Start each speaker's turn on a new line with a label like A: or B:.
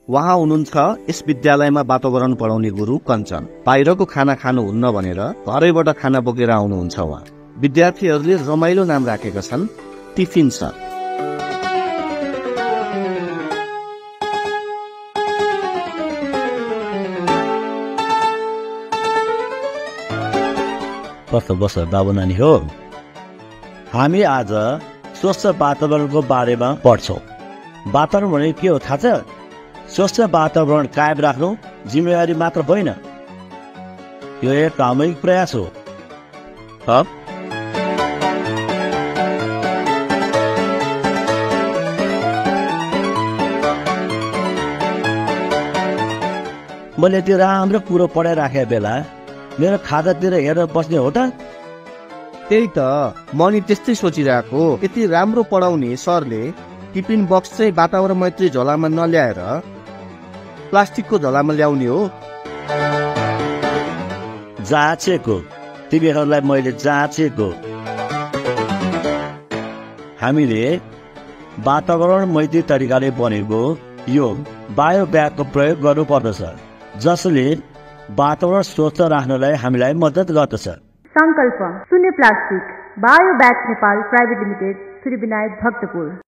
A: उहाँ हुनुहुन्छ यस विद्यालयमा वातावरण पढाउने गुरु कञ्चन। बाहिरको खाना खानुहुन्न भनेर घरैबाट खाना बोकेर आउनुहुन्छ उहाँ। विद्यार्थीहरूले रमाइलो नाम राखेका छन् टिफिन सर।
B: बस बाबु नानी हो, हामी आज स्वच्छ वातावरणको बारेमा पढ्छौँ। वातावरण भनेको के हो थाहा छ? स्वच्छ वातावरण कायम राख्नु जिम्मेवारी मात्र होइन, यो एक सामूहिक प्रयास हो। मैले त्यो राम्रो कुरो पढाइराखेको बेला मेरो खातातिर हेरेर बस्ने हो त?
A: त्यही त म नि त्यस्तै सोचिरहेको। यति राम्रो पढाउने सरले टिफिन बक्स चाहिँ वातावरण मैत्री झोलामा नल्याएर प्लास्टिकको झोलामा ल्याउने हो।
B: जाँचेको, तिमीहरूलाई मैले जाँचेको। हामीले वातावरण मैत्री तरिकाले बनेको यो बायो ब्यागको प्रयोग गर्नुपर्दछ, जसले वातावरण स्वच्छ राख्नलाई हामीलाई मद्दत गर्दछ।
C: संकल्प शून्य plastic. Bio bag Nepal private limited, Shri Vinayak Bhaktapur.